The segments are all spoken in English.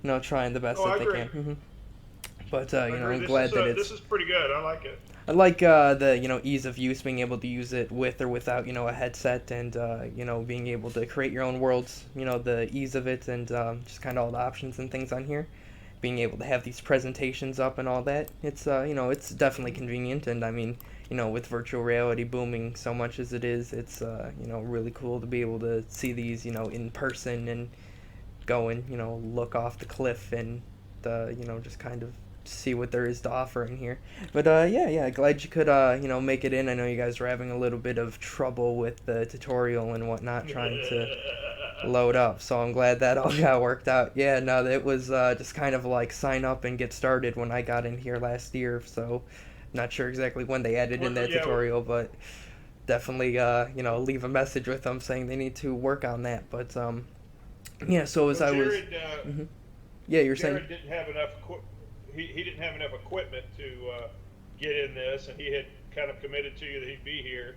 trying the best Oh, that I they agree. can. But I agree. I'm glad that This it's. is pretty good. I like it. I like the ease of use, being able to use it with or without a headset, and being able to create your own worlds. The ease of it, and just kind of all the options and things on here. Being able to have these presentations up and all that, it's it's definitely Hmm. convenient. And I mean, with virtual reality booming so much as it is, it's really cool to be able to see these in person and go and look off the cliff and just kind of see what there is to offer in here. But yeah, glad you could make it in. I know you guys were having a little bit of trouble with the tutorial and whatnot trying to load up, so I'm glad that all got worked out. Yeah, no, it was just kind of like sign up and get started when I got in here last year, so not sure exactly when they added in that Yeah. tutorial, but definitely leave a message with them saying they need to work on that. But yeah, so as Well, I was, mhm. Yeah, you're saying. Jared didn't have enough. He didn't have enough equipment to get in this, and he had kind of committed to you that he'd be here.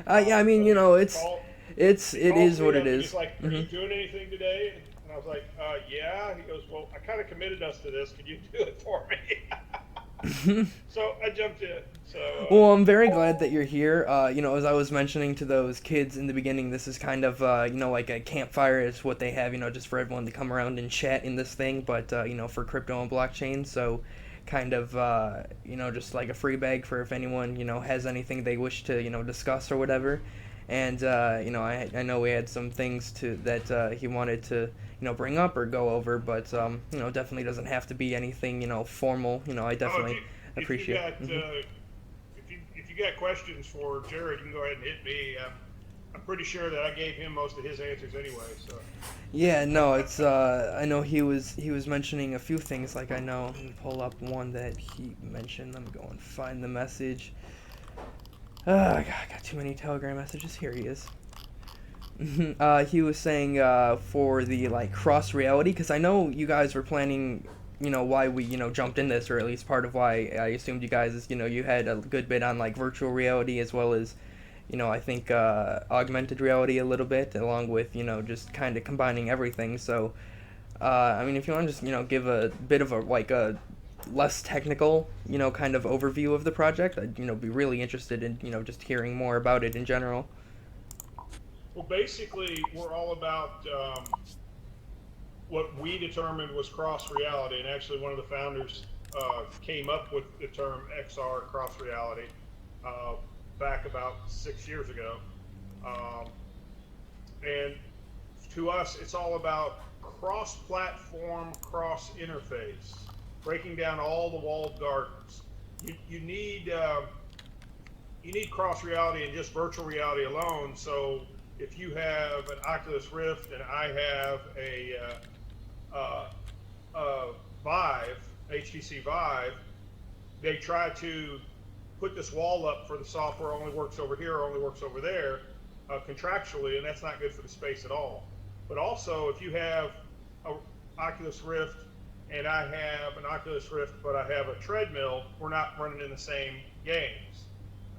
Yeah, I mean, So he it calls is what me it up and is. he's like, "Are you doing anything today?" And I was like, "Yeah." He goes, "Well, I kind of committed us to this. Could you do it for me?" So I jumped in. So Well, I'm very glad that you're here. As I was mentioning to those kids in the beginning, this is kind of, like a campfire is what they have, just for everyone to come around and chat in this thing, but, for crypto and blockchain. So, kind of, just like a free bag for if anyone, has anything they wish to, discuss or whatever. And, I know we had some things that he wanted to, bring up or go over, but, definitely doesn't have to be anything, formal. I oh, definitely if you appreciate. got if you got questions for Jared, you can go ahead and hit me. I'm pretty sure that I gave him most of his answers anyway. So Yeah, no, it's I know he was mentioning a few things. Like, I know, let me pull up one that he mentioned. Let me go and find the message. I got too many Telegram messages. Here he is. He was saying for the like cross reality, because I know you guys were planning, why we jumped in this, or at least part of why I assumed you guys is you had a good bit on like virtual reality, as well as I think augmented reality a little bit, along with just kind of combining everything. So I mean, if you want to just give a bit of a less technical kind of overview of the project, I'd be really interested in just hearing more about it in general. well, basically, we're all about what we determined was cross reality, and actually, one of the founders came up with the term XR cross reality uh, back about 6 years ago. Um, and to us, it's all about cross-platform, cross-interface, breaking down all the walled gardens. You need cross reality and just virtual reality alone. So if you have an Oculus Rift and I have a Vive, HTC Vive, they try to put this wall up for the software only works over here, only works over there, contractually, and that's not good for the space at all. But also, if you have a Oculus Rift and I have an Oculus Rift, but I have a treadmill, we're not running in the same games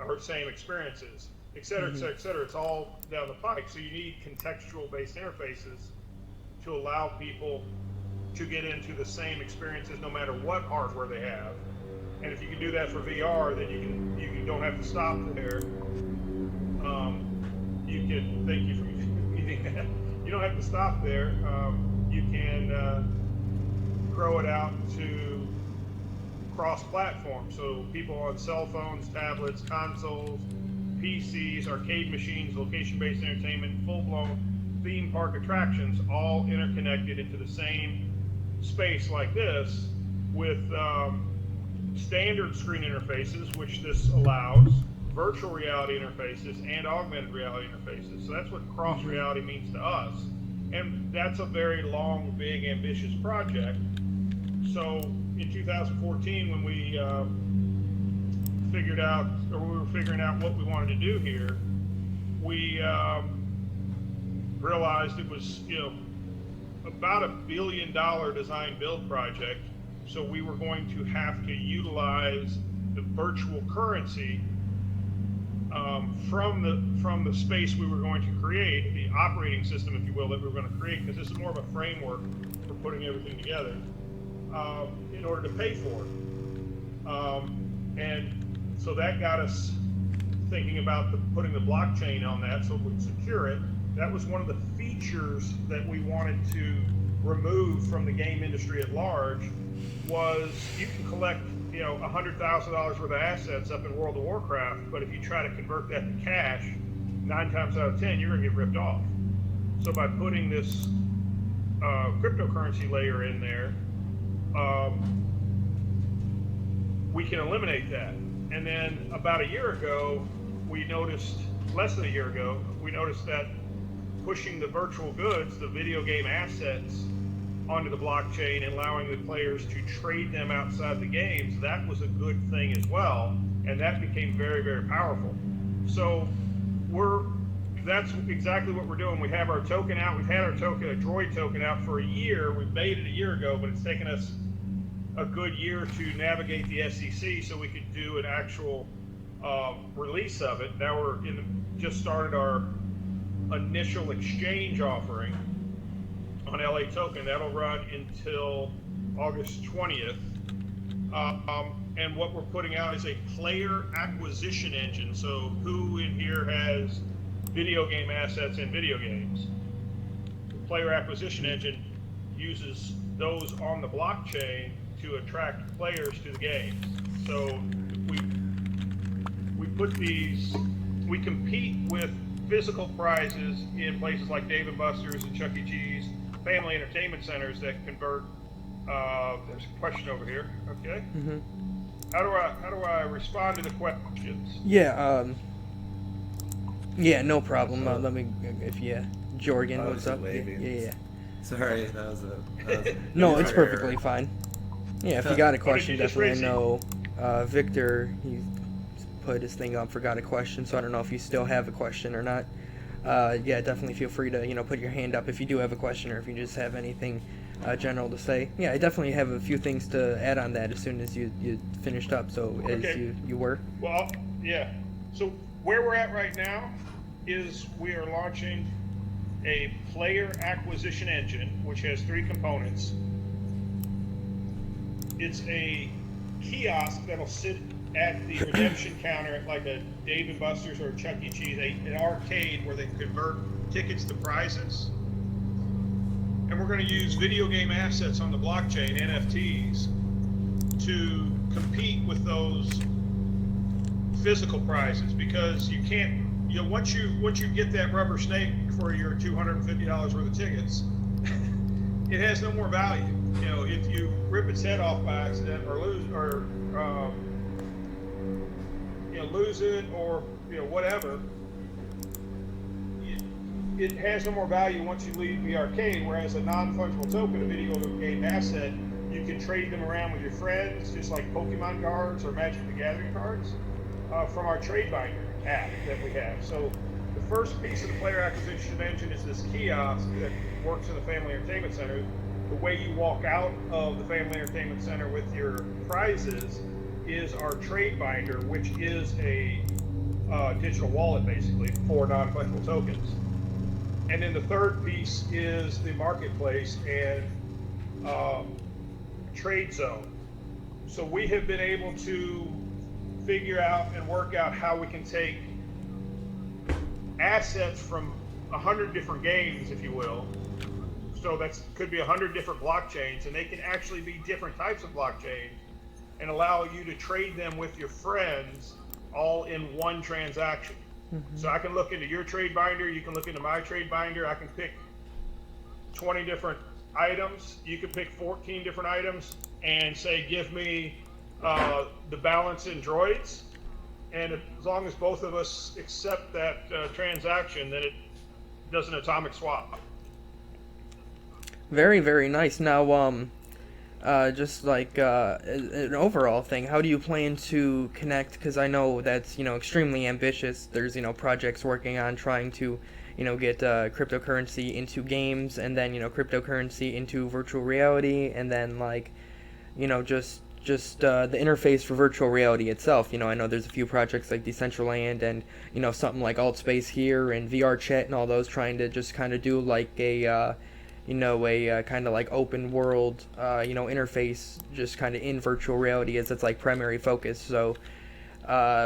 or same experiences, et cetera, et Hmm. cetera, et cetera. It's all down the pike. So you need contextual-based interfaces to allow people to get into the same experiences no matter what hardware they have. And if you can do that for VR, then you don't have to stop there. Um, you can thank you for using that. You don't have to stop there. You can grow it out to cross-platform. So people on cell phones, tablets, consoles, PCs, arcade machines, location-based entertainment, full-blown theme park attractions, all interconnected into the same space like this with standard screen interfaces, which this allows, virtual reality interfaces, and augmented reality interfaces. So that's what cross Hmm. reality means to us. And that's a very long, big, ambitious project. So in 2014, when we figured out, or we were figuring out what we wanted to do here, we realized it was, about $1 billion design build project. So we were going to have to utilize the virtual currency from the space we were going to create, the operating system, if you will, that we were going to create, because this is more of a framework for putting everything together in order to pay for it. And so that got us thinking about putting the blockchain on that so we could secure it. That was one of the features that we wanted to remove from the game industry at large. Was you can collect $100,000 worth of assets up in World of Warcraft, but if you try to convert that to cash, 9 times out of 10 you're going to get ripped off. So by putting this cryptocurrency layer in there, we can eliminate that. And then about a year ago, less than a year ago, we noticed that pushing the virtual goods, the video game assets, onto the blockchain and allowing the players to trade them outside the games, that was a good thing as well, and that became very, very powerful. So that's exactly what we're doing. We have our token out. We've had our token, a droid token, out for a year. We made it a year ago, but it's taken us a good year to navigate the SEC so we could do an actual release of it. Now we're just started our initial exchange offering on LA Token. That'll run until August 20th. And what we're putting out is a player acquisition engine. So who in here has video game assets in video games? The player acquisition engine uses those on the blockchain to attract players to the games. So we compete with physical prizes in places like Dave & Buster's and Chuck E. Cheese, family entertainment centers that convert. There's a question over here. Okay. Mm-hmm. How do I respond to the questions? Yeah. Yeah. No problem. Let me. Jorgen, what's up? Yeah. Sorry, that was a no, it's perfectly fine. Yeah, if you got a question, definitely. I know Victor, he put his thing up, forgot a question, so I don't know if you still have a question or not. Yeah, definitely feel free to put your hand up if you do have a question, or if you just have anything general to say. Yeah, I definitely have a few things to add on that as soon as you finished up. So as you were. Well, yeah. So where we're at right now is we are launching a player acquisition engine, which has 3 components. It's a kiosk that'll sit at the redemption counter at like a Dave & Buster's or Chuck E. Cheese, an arcade where they convert tickets to prizes. And we're going to use video game assets on the blockchain, NFTs, to compete with those physical prizes, because you can't, once you get that rubber snake for your $250 worth of tickets, it has no more value. If you rip its head off by accident or lose it or whatever, it has no more value once you leave the arcade. Whereas a non-fungible token, a video game asset, you can trade them around with your friends, just like Pokemon cards or Magic the Gathering cards, from our Trade Binder app that we have. So the first piece of the player acquisition engine is this kiosk that works in the Family Entertainment Center. The way you walk out of the Family Entertainment Center with your prizes is our Trade Binder, which is a digital wallet basically for non-fungible tokens. And then the third piece is the marketplace and trade zone. So we have been able to figure out and work out how we can take assets from 100 different games, if you will. So that could be 100 different blockchains, and they can actually be different types of blockchains and allow you to trade them with your friends all in one transaction. Mm-hmm. So I can look into your trade binder, you can look into my trade binder, I can pick 20 different items, you can pick 14 different items and say, give me the balance in droids. And as long as both of us accept that transaction, then it does an atomic swap. Very, very nice. Now, just like an overall thing, how do you plan to connect? Because I know that's extremely ambitious. There's projects working on trying to get cryptocurrency into games, and then cryptocurrency into virtual reality, and then just the interface for virtual reality itself. I know there's a few projects like Decentraland and something like AltSpace here and VR Chat and all those, trying to just kind of do like a a kind of like open world, interface, just kind of in virtual reality as its like primary focus. So,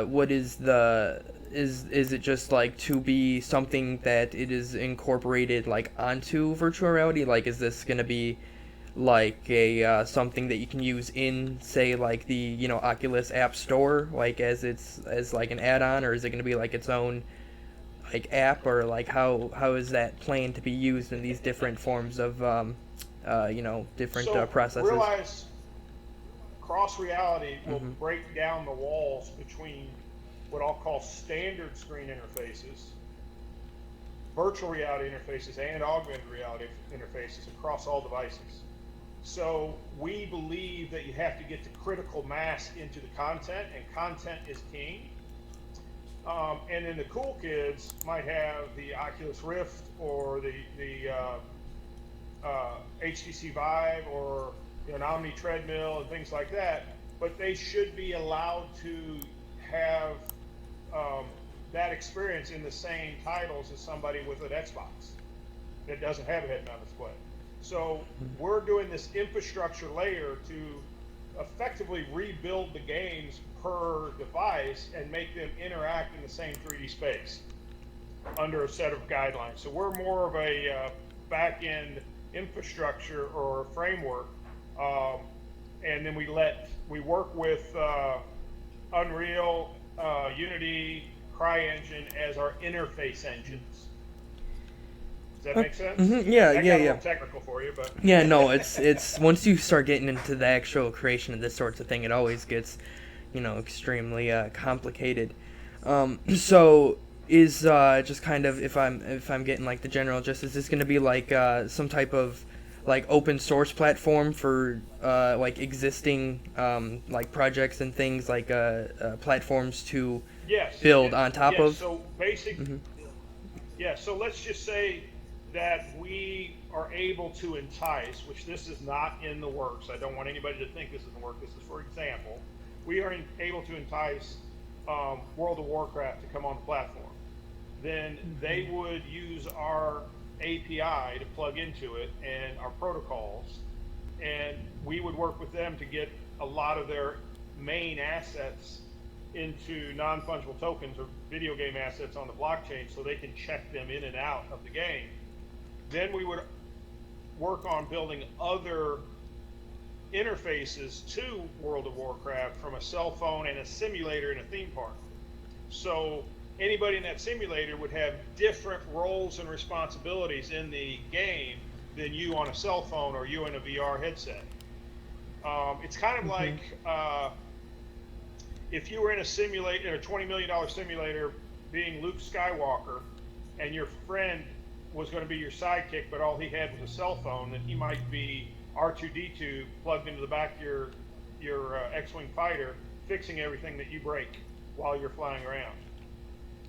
what is the is it just like to be something that it is incorporated like onto virtual reality? Like, is this gonna be like a something that you can use in, say, like the Oculus App Store, like as like an add-on, or is it gonna be like its own like app, or like how is that planned to be used in these different forms of different So processes? realize cross reality will Mm-hmm. break down the walls between what I'll call standard screen interfaces, virtual reality interfaces, and augmented reality interfaces across all devices. So we believe that you have to get the critical mass into the content, and content is king. And then the cool kids might have the Oculus Rift or the HTC Vive or an Omni treadmill and things like that, but they should be allowed to have that experience in the same titles as somebody with an Xbox that doesn't have a head-mounted display. So we're doing this infrastructure layer to effectively rebuild the games per device and make them interact in the same 3D space under a set of guidelines. So we're more of a back-end infrastructure or framework, and then we work with Unreal, Unity, CryEngine as our interface engines. Does that make sense? Mm-hmm. Yeah, that yeah, got a yeah. little technical for you, but Yeah, no, it's once you start getting into the actual creation of this sorts of thing, it always gets, extremely complicated. So is just kind of, if I'm getting like the general gist, is this going to be like some type of like open source platform for like existing like projects and things, like platforms to yes, build on top yes. of? So basic, Mm-hmm. yeah. So let's just say that we are able to entice, which this is not in the works. I don't want anybody to think this is in the work. This is for example. We are able to entice World of Warcraft to come on the platform. Then they would use our API to plug into it and our protocols, and we would work with them to get a lot of their main assets into non-fungible tokens or video game assets on the blockchain so they can check them in and out of the game. Then we would work on building other interfaces to World of Warcraft from a cell phone and a simulator in a theme park. So anybody in that simulator would have different roles and responsibilities in the game than you on a cell phone or you in a VR headset. It's kind of like if you were in a simulator, a $20 million simulator, being Luke Skywalker, and your friend was going to be your sidekick, but all he had was a cell phone, then he might be R2D2 plugged into the back of your X-Wing fighter, fixing everything that you break while you're flying around.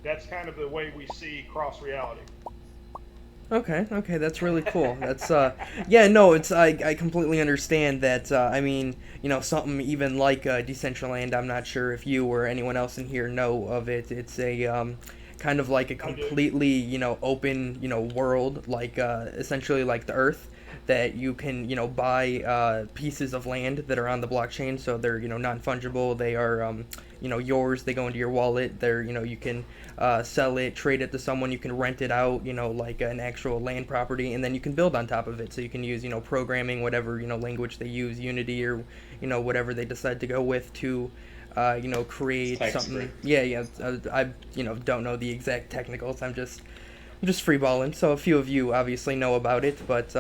That's kind of the way we see cross reality. Okay, that's really cool. That's yeah, no, it's I completely understand that. I mean, something even like Decentraland. I'm not sure if you or anyone else in here know of it. It's a kind of like a completely open world, like essentially like the Earth, that you can buy pieces of land that are on the blockchain, so they're non-fungible. They are yours. They go into your wallet. They're you can sell it, trade it to someone. You can rent it out, like an actual land property, and then you can build on top of it. So you can use programming, whatever language they use, Unity or whatever they decide to go with to create something. Yeah. I don't know the exact technicals. I'm just freeballing. So a few of you obviously know about it, but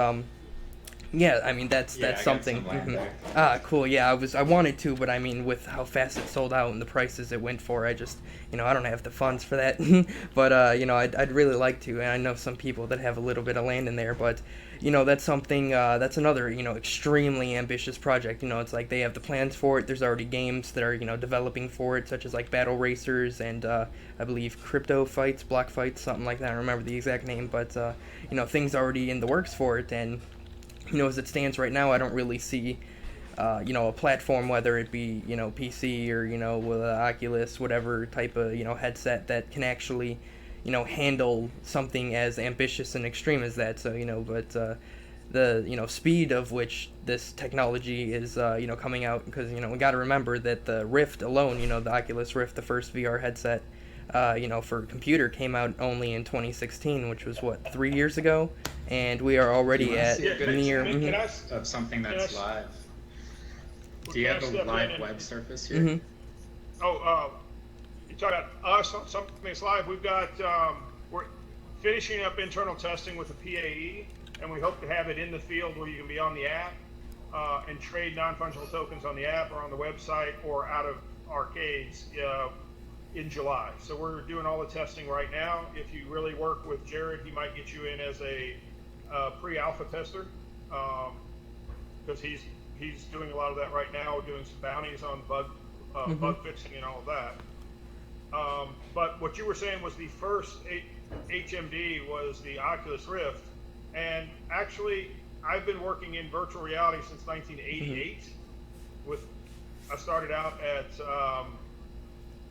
yeah, I mean that's something. Ah, cool. Yeah, I wanted to, but I mean with how fast it sold out and the prices it went for, I just I don't have the funds for that. But I'd really like to, and I know some people that have a little bit of land in there, but that's something that's another extremely ambitious project. It's like they have the plans for it. There's already games that are developing for it, such as like Battle Racers and I believe Crypto Fights, Block Fights, something like that. I don't remember the exact name, but things already in the works for it. And as it stands right now, I don't really see a platform, whether it be PC or with an Oculus, whatever type of headset, that can actually handle something as ambitious and extreme as that. So but speed of which this technology is coming out, because we got to remember that the Rift alone, the Oculus Rift, the first VR headset, for computer, came out only in 2016, which was what, 3 years ago, and we are already at near. Of something that's live. Do you Can I have a step in live and- web surface here? Mm-hmm. You talk about us on something that's live. We've got we're finishing up internal testing with the PAE, and we hope to have it in the field where you can be on the app and trade non-fungible tokens on the app or on the website or out of arcades in July. So we're doing all the testing right now. If you really work with Jared, he might get you in as a pre-alpha tester, because he's doing a lot of that right now, doing some bounties on bug fixing and all of that. But what you were saying was the first HMD was the Oculus Rift, and actually I've been working in virtual reality since 1988. I started out at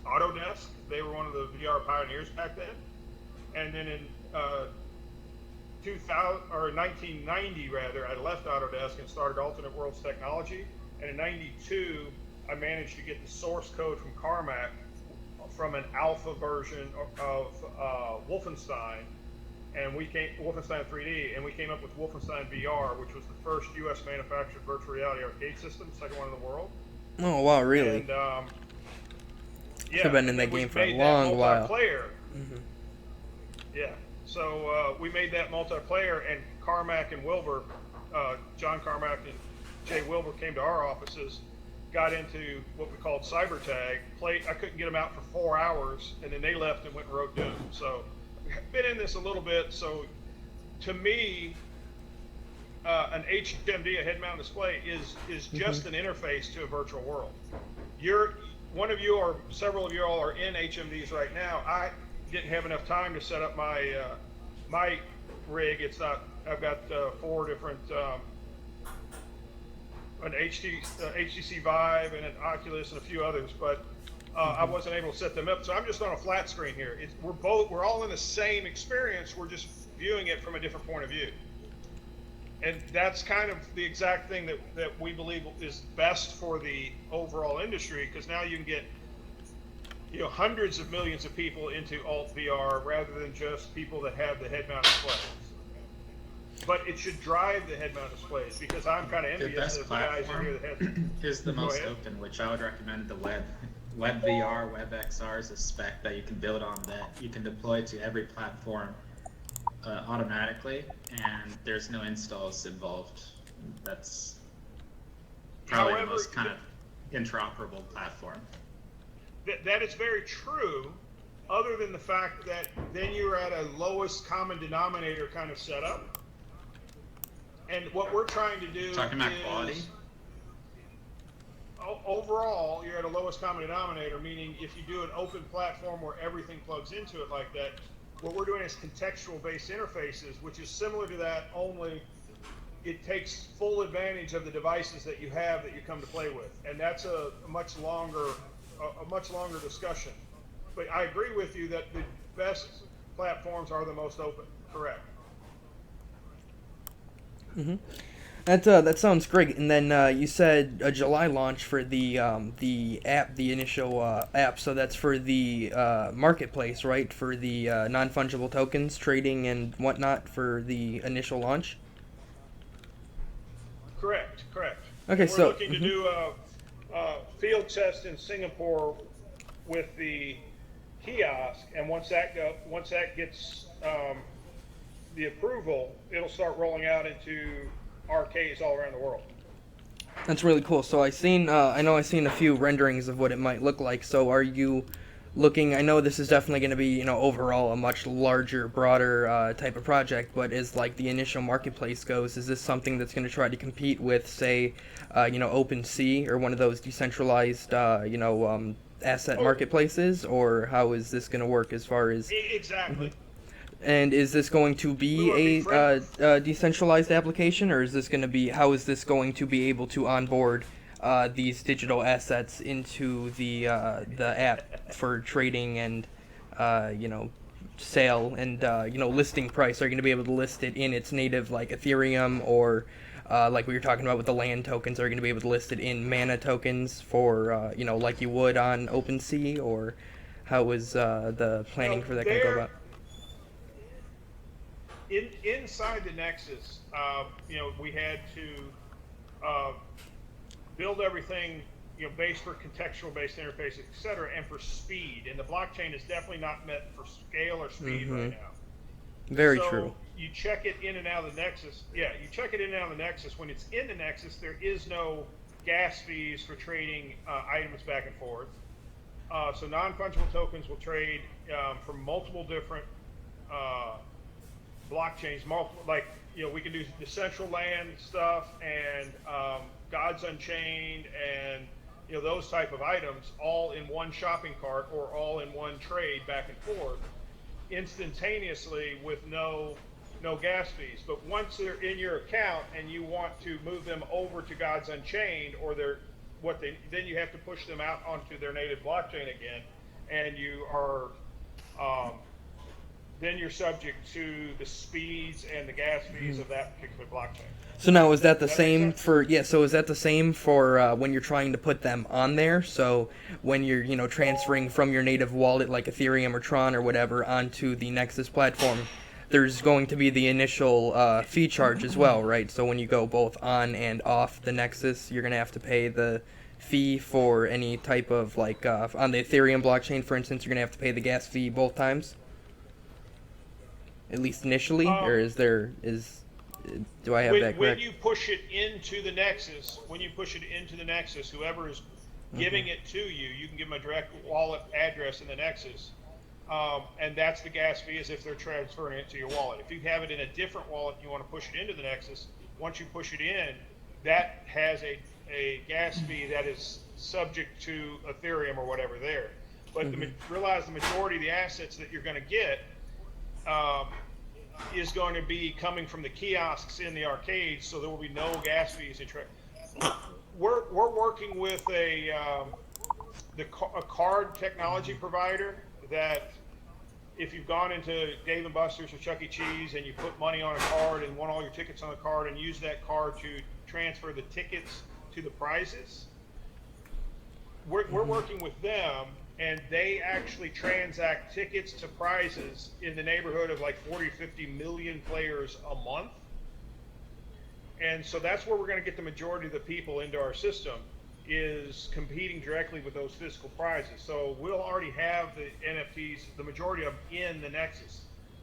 Autodesk. They were one of the VR pioneers back then, and then in 1990 rather, I left Autodesk and started Alternate Worlds Technology, and in '92 I managed to get the source code from Carmack from an alpha version of Wolfenstein, and Wolfenstein 3D, and we came up with Wolfenstein VR, which was the first U.S. manufactured virtual reality arcade system, second one in the world. Oh wow, really? And I've been in that game for a long while. Mm-hmm. Yeah. So we made that multiplayer, and Carmack and Wilbur, John Carmack and Jay Wilbur, came to our offices, got into what we called cyber tag. I couldn't get them out for 4 hours, and then they left and went and wrote Doom. So I've been in this a little bit. So to me, an HMD, a head-mounted display, is just an interface to a virtual world. One of you or several of you all are in HMDs right now. I didn't have enough time to set up my my rig. I've got 4 different. An HTC Vive and an Oculus and a few others, but I wasn't able to set them up. So I'm just on a flat screen here. We're all in the same experience. We're just viewing it from a different point of view. And that's kind of the exact thing that we believe is best for the overall industry, because now you can get hundreds of millions of people into alt VR rather than just people that have the head-mounted displays. But it should drive the head-mounted displays, because I'm kind of envious of the guys in here that have. Is the most open, which I would recommend the web VR, WebXR is a spec that you can build on that you can deploy to every platform automatically, and there's no installs involved. That's probably the most kind of interoperable platform. That is very true, other than the fact that then you're at a lowest common denominator kind of setup. And what we're trying to do talking about quality. Overall, you're at a lowest common denominator, meaning if you do an open platform where everything plugs into it like that, what we're doing is contextual-based interfaces, which is similar to that, only it takes full advantage of the devices that you have that you come to play with, and that's a much longer discussion. But I agree with you that the best platforms are the most open. Correct. Mm-hmm. That sounds great. And then you said a July launch for the app, the initial app. So that's for the marketplace, right? For the non-fungible tokens trading and whatnot for the initial launch. Correct. Okay, we're looking to do a field test in Singapore with the kiosk, and once that gets the approval, it'll start rolling out into arcades all around the world. That's really cool. So I know I've seen a few renderings of what it might look like. So are you looking? I know this is definitely going to be overall a much larger, broader type of project. But as like the initial marketplace goes, is this something that's going to try to compete with, say, OpenSea or one of those decentralized, asset marketplaces, or how is this going to work as far as? Exactly. Mm-hmm. And is this going to be a decentralized application, or is this going to be? How is this going to be able to onboard these digital assets into the app for trading and sale and listing price? Are you going to be able to list it in its native like Ethereum, or like we were talking about with the land tokens? Are you going to be able to list it in mana tokens for like you would on OpenSea, or how is the planning for that going to go about? Inside the Nexus, we had to build everything, based for contextual-based interfaces, et cetera, and for speed. And the blockchain is definitely not meant for scale or speed right now. Very so true. You check it in and out of the Nexus. Yeah, you check it in and out of the Nexus. When it's in the Nexus, there is no gas fees for trading items back and forth. So non-fungible tokens will trade from multiple different blockchains, we can do Decentraland stuff and Gods Unchained and those type of items all in one shopping cart or all in one trade back and forth instantaneously with no gas fees. But once they're in your account and you want to move them over to Gods Unchained, or then you have to push them out onto their native blockchain again, and you are then you're subject to the speeds and the gas fees of that particular blockchain. So now, is that the same for, so is that the same for when you're trying to put them on there? So when you're, transferring from your native wallet like Ethereum or Tron or whatever onto the Nexus platform, there's going to be the initial fee charge as well, right? So when you go both on and off the Nexus, you're going to have to pay the fee for any type of, on the Ethereum blockchain, for instance, you're going to have to pay the gas fee both times? At least initially? Or do I have that correct? When you push it into the Nexus, whoever is giving it to you, you can give them a direct wallet address in the Nexus, and that's the gas fee, as if they're transferring it to your wallet. If you have it in a different wallet and you want to push it into the Nexus, once you push it in, that has a gas fee that is subject to Ethereum or whatever there. But realize the majority of the assets that you're going to get is going to be coming from the kiosks in the arcades, so there will be no gas fees. We're working with a card technology provider that, if you've gone into Dave & Buster's or Chuck E. Cheese and you put money on a card and won all your tickets on the card and use that card to transfer the tickets to the prizes, we're working with them, and they actually transact tickets to prizes in the neighborhood of like 40 or 50 million players a month. And so that's where we're going to get the majority of the people into our system, is competing directly with those physical prizes. So we'll already have the NFTs, the majority of them, in the Nexus.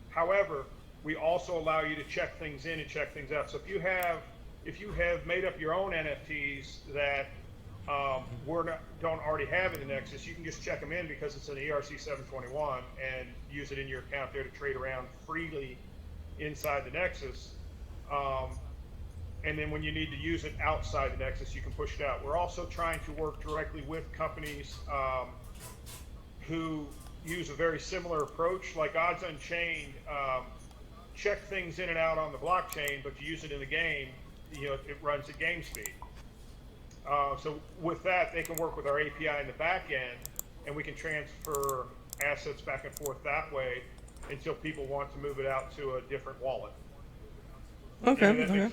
However, we also allow you to check things in and check things out. So if you have made up your own NFTs that don't already have in the Nexus, you can just check them in because it's an ERC 721 and use it in your account there to trade around freely inside the Nexus. And then when you need to use it outside the Nexus, you can push it out. We're also trying to work directly with companies who use a very similar approach, like Odds Unchained. Check things in and out on the blockchain, but to use it in the game, it runs at game speed. So with that, they can work with our API in the back end, and we can transfer assets back and forth that way until people want to move it out to a different wallet. Okay.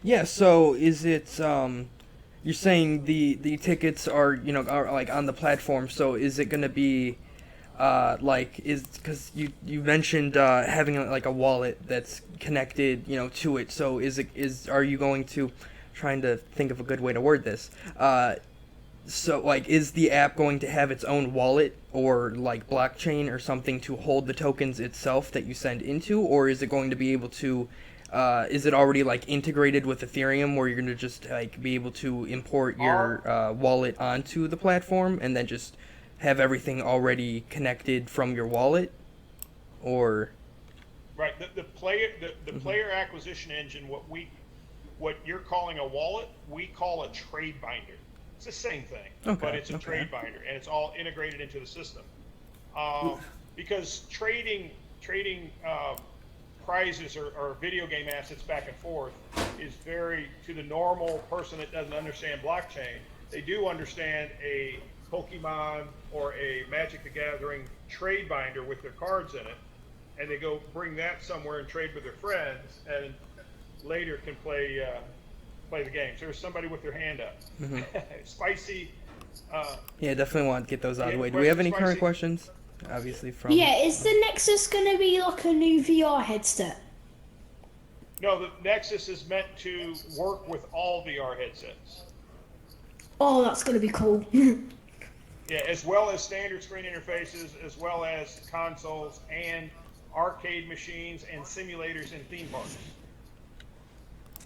Yeah. So is it? You're saying the tickets are are like on the platform. So is it going to be because you mentioned having like a wallet that's connected to it. So are you going to, trying to think of a good way to word this, so is the app going to have its own wallet or like blockchain or something to hold the tokens itself that you send into, or is it going to be able to is it already like integrated with Ethereum where you're going to just be able to import your wallet onto the platform and then just have everything already connected from your wallet? Or right, the player acquisition engine, what you're calling a wallet, we call a trade binder. It's the same thing, but it's a trade binder, and it's all integrated into the system. Because trading prizes or video game assets back and forth is very, to the normal person that doesn't understand blockchain, they do understand a Pokemon or a Magic the Gathering trade binder with their cards in it, and they go bring that somewhere and trade with their friends, and later can play the game. So there's somebody with their hand up. Spicy. Yeah, definitely want to get those out of Yeah, the way. Do we have any Spicy? current questions? Obviously from... Yeah, is the Nexus gonna be like a new VR headset? No, the Nexus is meant to work with all VR headsets. Oh, that's gonna be cool. Yeah, as well as standard screen interfaces, as well as consoles and arcade machines and simulators in theme parks.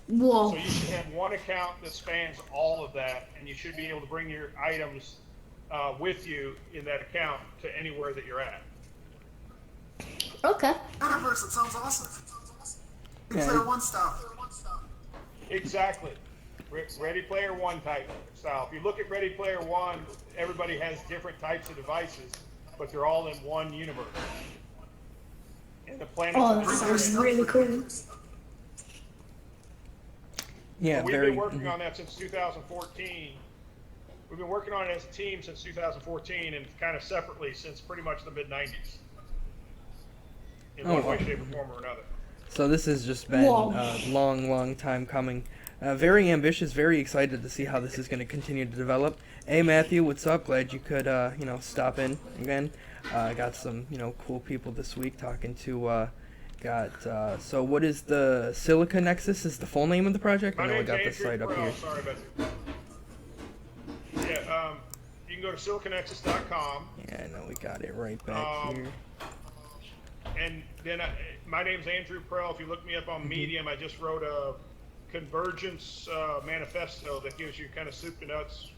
Whoa. So you should have one account that spans all of that, and you should be able to bring your items with you in that account to anywhere that you're at. Okay. Metaverse, it sounds awesome. Yeah. Player One style. Exactly. Ready Player One type style. If you look at Ready Player One, everybody has different types of devices, but they're all in one universe. And the planets. Oh, that sounds really cool. Yeah, We've very... been working on that since 2014. We've been working on it as a team since 2014, and kind of separately since pretty much the mid 90s. In one way, shape, or form or another. So this has just been a long time coming. Very ambitious, very excited to see how this is going to continue to develop. Hey Matthew, what's up? Glad you could, stop in again. Got some, cool people this week talking to, so what is the SIlica Nexus is the full name of the project? I know I got the site up here. Sorry about that. Yeah, you can go to SilicaNexus.com. Yeah, I know we got it right back here. And then my name's Andrew Prell. If you look me up on Medium, I just wrote a convergence manifesto that gives you kind of soup to nuts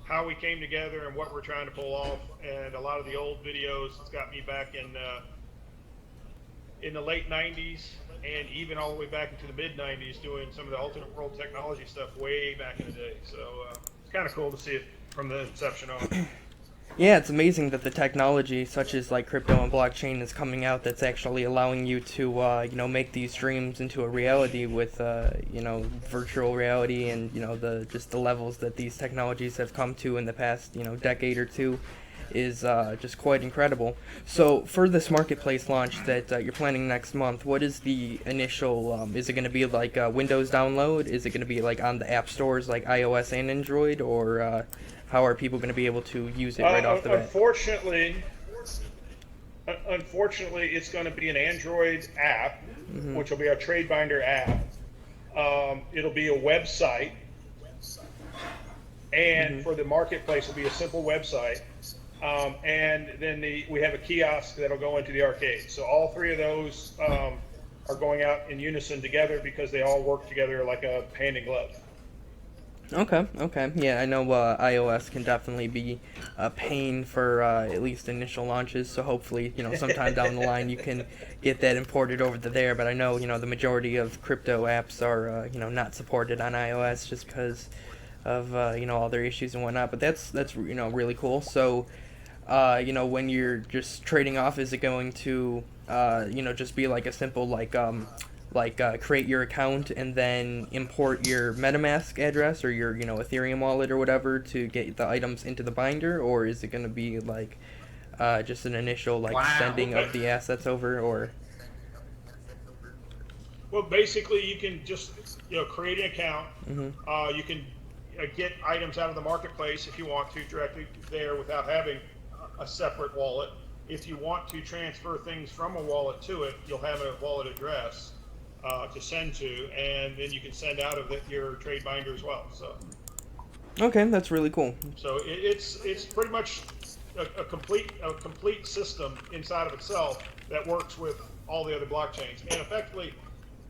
how we came together and what we're trying to pull off. And a lot of the old videos, it's got me back in the late 90s and even all the way back into the mid 90s doing some of the alternate world technology stuff way back in the day. So it's kind of cool to see it from the inception on. Yeah, it's amazing that the technology, such as like crypto and blockchain, is coming out that's actually allowing you to, make these dreams into a reality with, virtual reality and, the levels that these technologies have come to in the past, decade or two is just quite incredible. So for this marketplace launch that you're planning next month, what is the initial, is it going to be like a Windows download? Is it going to be like on the app stores like iOS and Android, or how are people going to be able to use it right off the bat? Unfortunately, it's going to be an Android app, which will be our Trade Binder app. It'll be a website, and for the marketplace, it'll be a simple website. And then we have a kiosk that'll go into the arcade. So all three of those are going out in unison together because they all work together like a hand and glove. Okay. Yeah, I know iOS can definitely be a pain for at least initial launches, so hopefully, sometime down the line you can get that imported over to there, but I know, the majority of crypto apps are, not supported on iOS just because of, all their issues and whatnot, but that's really cool. So, when you're just trading off, is it going to, just be like a simple, create your account and then import your MetaMask address or your, Ethereum wallet or whatever to get the items into the binder, or is it going to be like just an initial sending of the assets over, or? Well, basically, you can just create an account. You can get items out of the marketplace if you want to directly there without having a separate wallet. If you want to transfer things from a wallet to it, you'll have a wallet address to send to, and then you can send out of your trade binder as well. So. Okay, that's really cool. So it's pretty much a complete system inside of itself that works with all the other blockchains, and effectively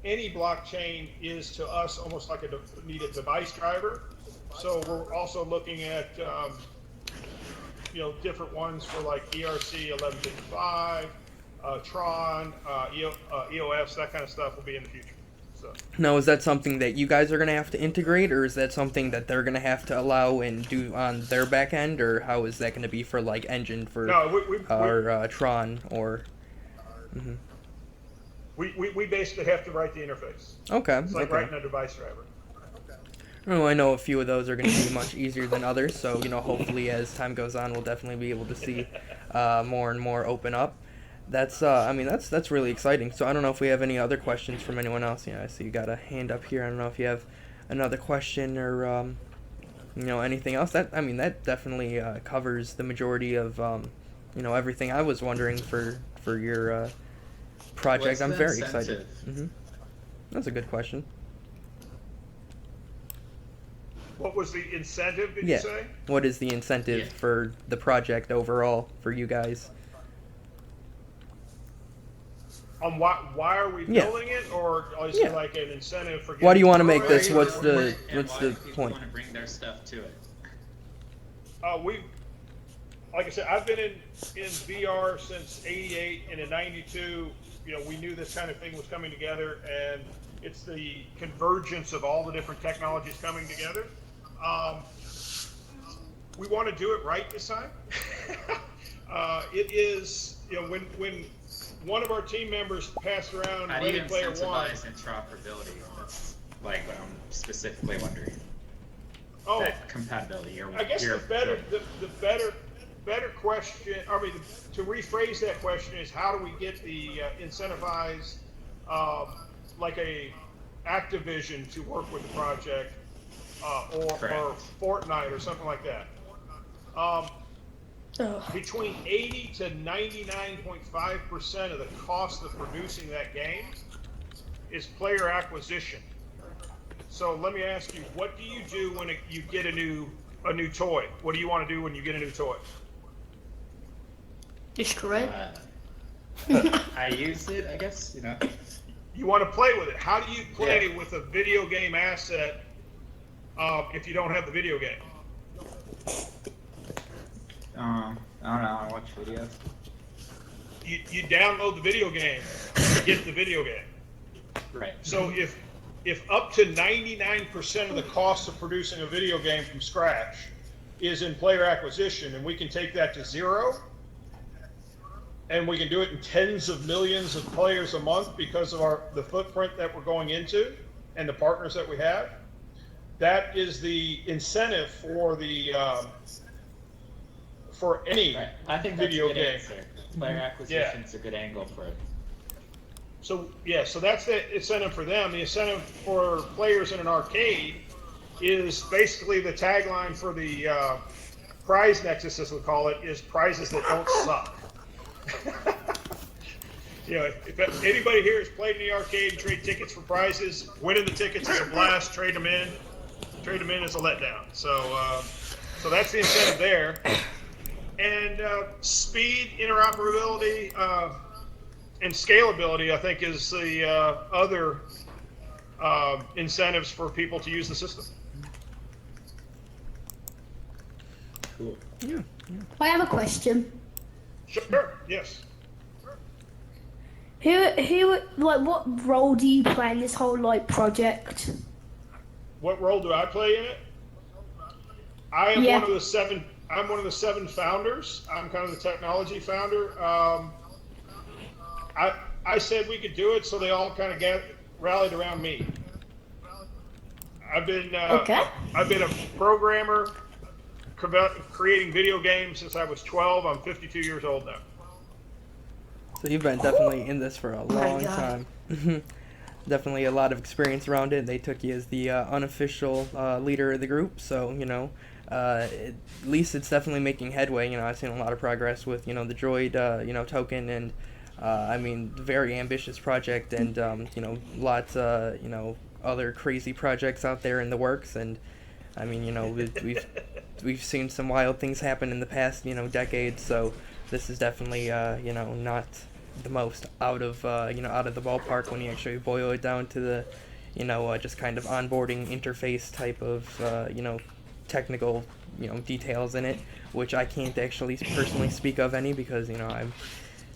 any blockchain is to us almost like a needed device driver. So we're also looking at different ones for like ERC 1155. Tron, EOS, that kind of stuff will be in the future. So. Now, is that something that you guys are going to have to integrate, or is that something that they're going to have to allow and do on their back end, or how is that going to be for like Engine for Tron or? We basically have to write the interface. Okay. It's like writing a device driver. Well, I know a few of those are going to be much easier than others, so hopefully as time goes on, we'll definitely be able to see more and more open up. That's I mean that's really exciting. So I don't know if we have any other questions from anyone else. I see you got a hand up here. I don't know if you have another question or anything else. That I mean that definitely covers the majority of everything I was wondering for your project. What's I'm the very incentive? excited. That's a good question. What was the incentive, did Yeah. you say? What is the incentive Yeah. for the project overall for you guys? On why are we Yeah. building it, or is Yeah. it like an incentive for? Why do you want to make Why this? are you What's building the it? And what's why the do people point? want to bring their stuff to it? We, like I said, I've been in VR since '88, and in '92, we knew this kind of thing was coming together, and it's the convergence of all the different technologies coming together. We want to do it right this time. It is, when one of our team members passed around How do you Ready Player One. incentivize interoperability? That's like what I'm specifically wondering. Oh, That compatibility. I guess the better question, I mean, to rephrase that question is, how do we get the incentivized, like a Activision to work with the project, or Fortnite or something like that. Between 80 to 99.5% of the cost of producing that game is player acquisition. So let me ask you, what do you do when you get a new toy? What do you want to do when you get a new toy? Destroy it. I use it, I guess, You want to play with it. How do you play with a video game asset if you don't have the video game? I don't know, I watch videos. You download the video game to get the video game. Right. So if up to 99% of the cost of producing a video game from scratch is in player acquisition, and we can take that to zero, and we can do it in tens of millions of players a month because of the footprint that we're going into and the partners that we have, that is the incentive for the for any Right. I think that's video a good game. answer. Player acquisition's a good angle for it. So that's the incentive for them. The incentive for players in an arcade is basically the tagline for the prize nexus, as we call it, is prizes that don't suck. If anybody here has played in the arcade and trade tickets for prizes, winning the tickets is a blast. Trade them in is a letdown. So that's the incentive there. And speed, interoperability, and scalability, I think, is the other incentives for people to use the system. Cool. I have a question. Sure. Yes. What role do you play in this whole project? What role do I play in it? I am Yeah. one of the seven. I'm one of the 7 founders. I'm kind of the technology founder. I said we could do it, so they all kind of rallied around me. I've been a programmer creating video games since I was 12. I'm 52 years old now. So you've been definitely in this for a long God. time. Definitely a lot of experience around it. They took you as the unofficial leader of the group, so at least it's definitely making headway. I've seen a lot of progress with the Droid token, and I mean, very ambitious project, and lots other crazy projects out there in the works, and I mean we've seen some wild things happen in the past decades, so this is definitely not the most out of the ballpark when you actually boil it down to the just kind of onboarding interface type of technical details in it, which I can't actually personally speak of any because I'm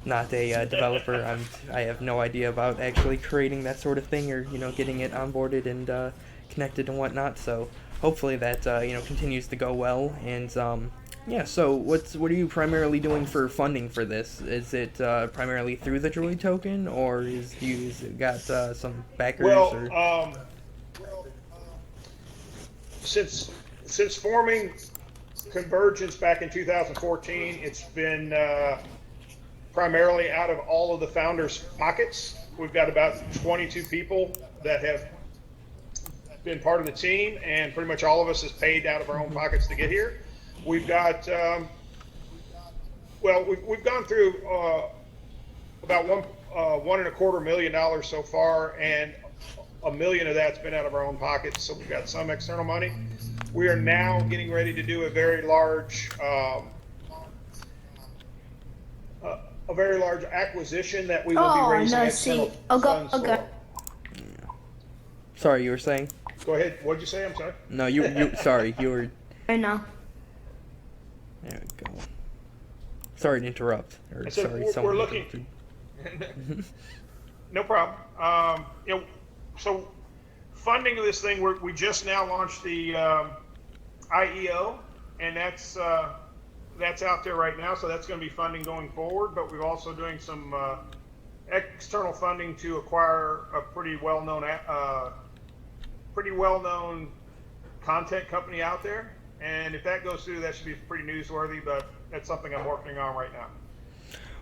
not a developer. I have no idea about actually creating that sort of thing or getting it onboarded and connected and whatnot. So hopefully that continues to go well. And so what are you primarily doing for funding for this? Is it primarily through the Droid token, or is you got some backers? Well, since forming Convergence back in 2014, it's been primarily out of all of the founders' pockets. We've got about 22 people that have been part of the team, and pretty much all of us is paid out of our own pockets to get here. We've got, we've gone through about $1.25 million so far, and $1 million of that's been out of our own pockets. So we've got some external money. We are now getting ready to do a very large acquisition that we will be raising external funds for. Sorry, you were saying? Go ahead. What'd you say? I'm sorry. No, you sorry, you were. I know. There we go. Sorry to interrupt. Or I said sorry, we're someone looking. No problem. So funding of this thing, we just now launched the IEO, and that's out there right now. So that's going to be funding going forward. But we're also doing some external funding to acquire a pretty well-known content company out there. And if that goes through, that should be pretty newsworthy. But that's something I'm working on right now.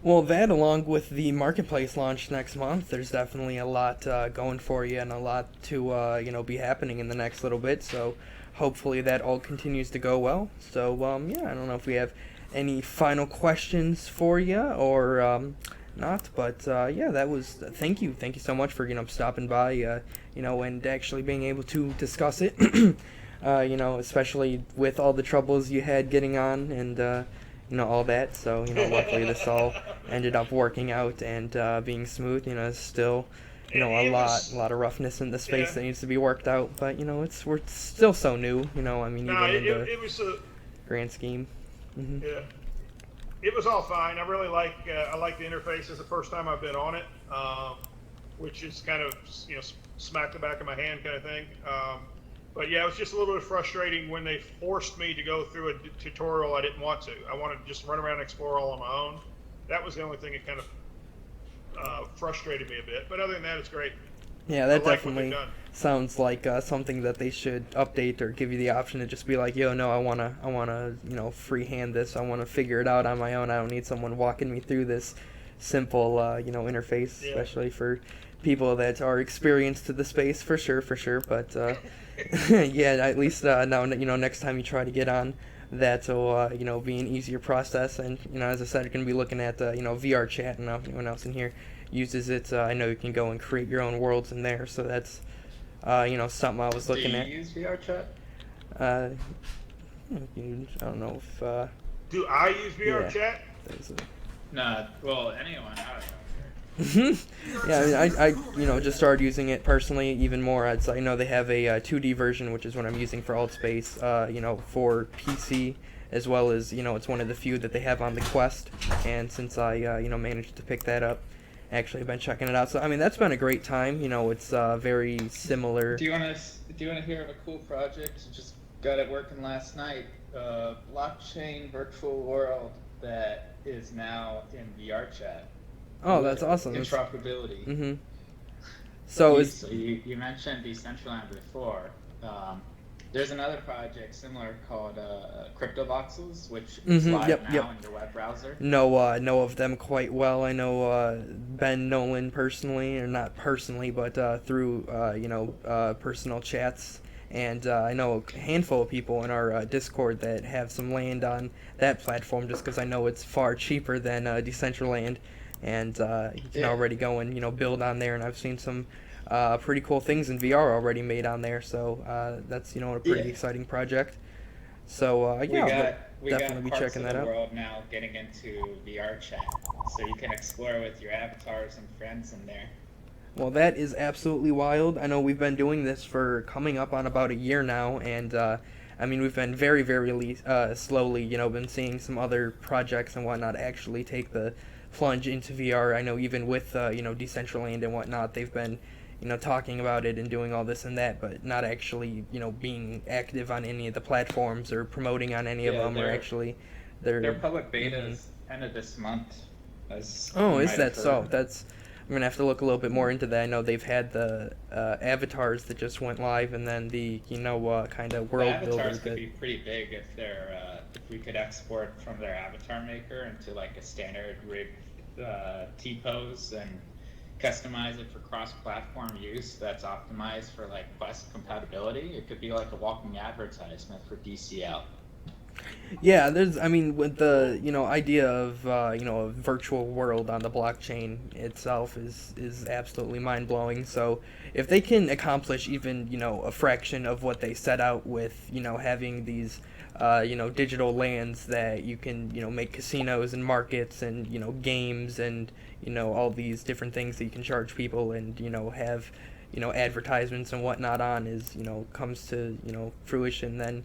Well, that along with the marketplace launch next month, there's definitely a lot going for you and a lot to be happening in the next little bit. So hopefully that all continues to go well. So yeah, I don't know if we have any final questions for you or not, but yeah, that was thank you so much for stopping by and actually being able to discuss it. Especially with all the troubles you had getting on and. All that. So, luckily this all ended up working out and being smooth. It's still, a lot of roughness in the space that needs to be worked out. But, we're still so new. Even in the grand scheme. Mm-hmm. Yeah, it was all fine. I really like the interface. It's the first time I've been on it, which is kind of smack the back of my hand kind of thing. But yeah, it was just a little bit frustrating when they forced me to go through a tutorial I didn't want to. I wanted to just run around and explore all on my own. That was the only thing that kind of frustrated me a bit. But other than that, it's great. Yeah, that definitely sounds like something that they should update or give you the option to just be like, yo, no, I wanna freehand this. I wanna figure it out on my own. I don't need someone walking me through this simple, interface, especially for people that are experienced to the space, for sure. But yeah, at least now next time you try to get on, that'll be an easier process. And as I said, you're gonna be looking at VR chat, and if anyone else in here uses it, I know you can go and create your own worlds in there. So that's something I was looking at. Do you use VR chat? I don't know if. Do I use VR chat? No. Well, anyone. I don't know. Yeah, I just started using it personally even more. I know they have a 2D version, which is what I'm using for Altspace, for PC, as well as, it's one of the few that they have on the Quest, and since I, managed to pick that up, actually I've been checking it out. So, that's been a great time. It's very similar. Do you want to hear of a cool project? Just got it working last night. Blockchain virtual world that is now in VR chat. Oh, that's awesome. Interoperability. Mm-hmm. So you mentioned Decentraland before. There's another project similar called Crypto Voxels, which is live now in your web browser. Know of them quite well. I know Ben Nolan personally, or not personally, but through personal chats. And I know a handful of people in our Discord that have some land on that platform, just because I know it's far cheaper than Decentraland. And you can already go and build on there, and I've seen some pretty cool things in VR already made on there. So that's a pretty exciting project. So yeah, we definitely got be checking that out. World now getting into VR chat, so you can explore with your avatars and friends in there. Well, that is absolutely wild. I know we've been doing this for coming up on about a year now, and we've been very, very slowly, been seeing some other projects and whatnot actually take the plunge into VR. I know even with Decentraland and whatnot, they've been talking about it and doing all this and that, but not actually being active on any of the platforms or promoting on any of them, or actually their public betas end of this month. Is that so? I'm gonna have to look a little bit more into that. I know they've had the avatars that just went live, and then the kind of world builder. The avatars could be pretty big if we could export from their avatar maker into like a standard rig T-pose and customize it for cross-platform use that's optimized for like Quest compatibility. It could be like a walking advertisement for DCL. Yeah, I mean, with the, idea of, a virtual world on the blockchain itself is absolutely mind-blowing. So if they can accomplish even, a fraction of what they set out with, having these, digital lands that you can, make casinos and markets and, games and, all these different things that you can charge people and, have, advertisements and whatnot on comes to, fruition, then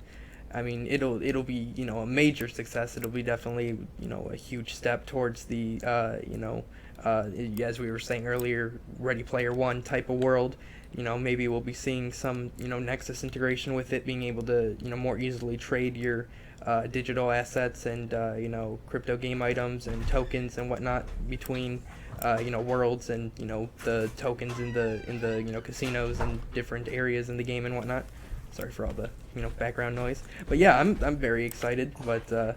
I mean, it'll be, a major success. It'll be definitely, a huge step towards the, as we were saying earlier, Ready Player One type of world. Maybe we'll be seeing some, Nexus integration with it, being able to, more easily trade your digital assets and, crypto game items and tokens and whatnot between, worlds and, the tokens in the casinos and different areas in the game and whatnot. Sorry for all the background noise, but yeah, I'm very excited. But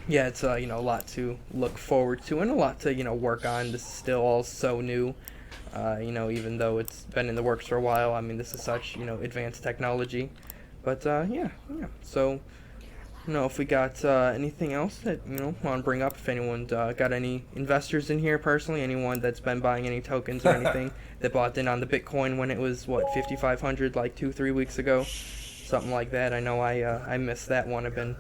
yeah, it's a lot to look forward to and a lot to work on. This is still all so new. Even though it's been in the works for a while. I mean, this is such advanced technology. But yeah. So if we got anything else that want to bring up, if anyone got any investors in here personally, anyone that's been buying any tokens or anything that bought in on the Bitcoin when it was 5,500 like 2-3 weeks ago, something like that. I know I missed that one. I've been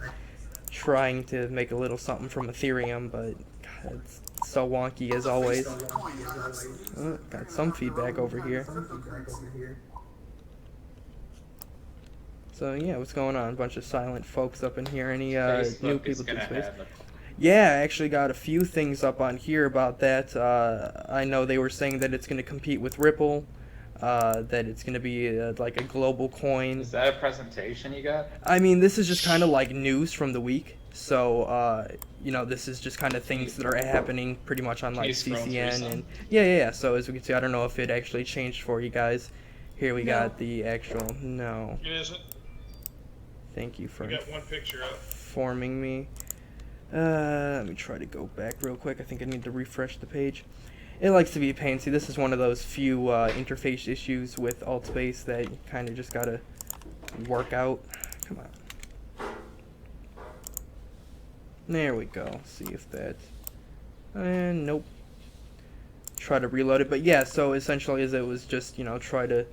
trying to make a little something from Ethereum, but God, it's so wonky as always. Got some feedback over here. So yeah, what's going on? A bunch of silent folks up in here. Any new people to the space? Yeah, I actually got a few things up on here about that. I know they were saying that it's going to compete with Ripple, that it's going to be like a global coin. Is that a presentation you got? I mean, this is just kind of like news from the week. So, this is just kind of things that are happening pretty much on like CCN and yeah. So as we can see, I don't know if it actually changed for you guys. Here we got the actual no. It isn't. Thank you for We got one picture up. informing me. Let me try to go back real quick. I think I need to refresh the page. It likes to be a pain. See, this is one of those few interface issues with AltSpace that you kind of just gotta work out. Come on. There we go. See if that... And nope. Try to reload it. But yeah, so essentially as it was just, try to...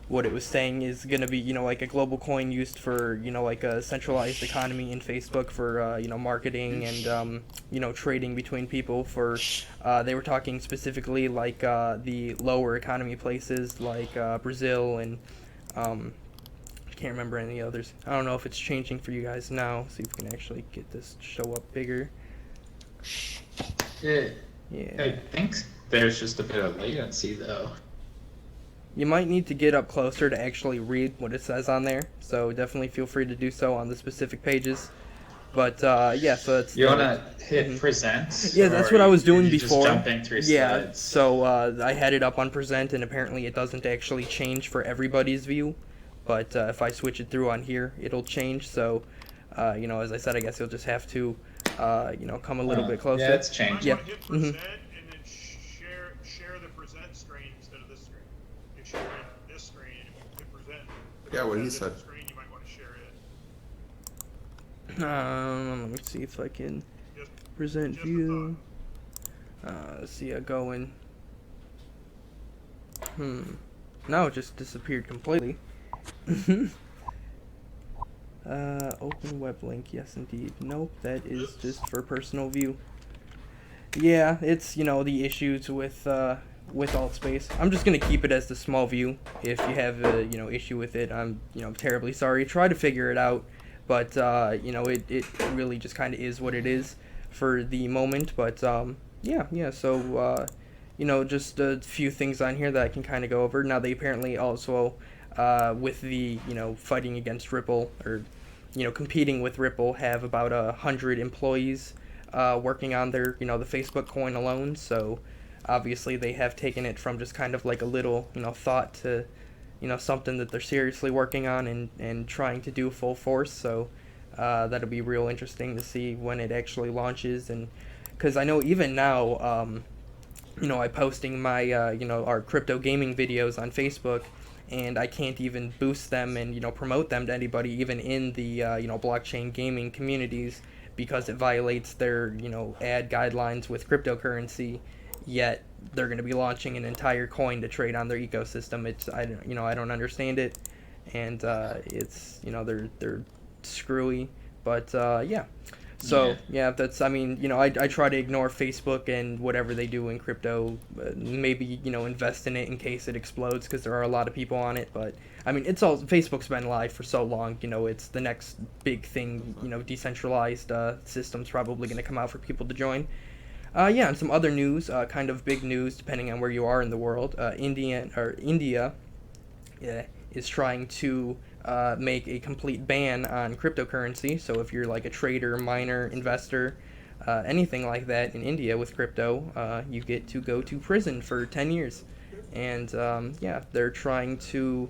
What it was saying is going to be, like a global coin used for, like a centralized economy in Facebook for, marketing and, trading between people for, they were talking specifically like the lower economy places like Brazil and, I can't remember any others. I don't know if it's changing for you guys now. See if we can actually get this to show up bigger. Yeah. Yeah. I think there's just a bit of latency though. You might need to get up closer to actually read what it says on there, so definitely feel free to do so on the specific pages. But yeah, so it's... You want to hit present? Yeah, that's what I was doing before. Just jumping through yeah, slides? So I had it up on present, and apparently it doesn't actually change for everybody's view. But if I switch it through on here, it'll change. So, as I said, I guess you'll just have to, come a little bit closer. Yeah, it's changed. You Yeah. might hit present and then share the present screen instead of this screen. You're sharing this screen and if you hit present. Yeah, what he this said. Screen, you might want to share it. Let me see if I can Just, present just a view. Let's see, I go in. No, it just disappeared completely. Open web link, yes indeed. Nope, that is just for personal view. Yeah, it's, the issues with AltSpace. I'm just gonna keep it as the small view. If you have a, issue with it, I'm, terribly sorry. Try to figure it out, but, it really just kind of is what it is for the moment, but, yeah, so, just a few things on here that I can kind of go over. Now, they apparently also, with the, fighting against Ripple, or, competing with Ripple, have about 100 employees working on their, the Facebook coin alone. So obviously they have taken it from just kind of like a little, thought to, something that they're seriously working on and trying to do full force. So that'll be real interesting to see when it actually launches and because I know even now, I posting my our crypto gaming videos on Facebook, and I can't even boost them and promote them to anybody, even in the blockchain gaming communities, because it violates their ad guidelines with cryptocurrency. Yet they're going to be launching an entire coin to trade on their ecosystem. It's I don't understand it, and it's they're screwy, but yeah. So yeah, that's I try to ignore Facebook and whatever they do in crypto. Maybe invest in it in case it explodes, because there are a lot of people on it. But I mean, it's all Facebook's been live for so long. It's the next big thing. Decentralized systems probably going to come out for people to join. Yeah, and some other news, kind of big news depending on where you are in the world. India is trying to make a complete ban on cryptocurrency. So if you're like a trader, miner, investor, anything like that in India with crypto, you get to go to prison for 10 years. And yeah, they're trying to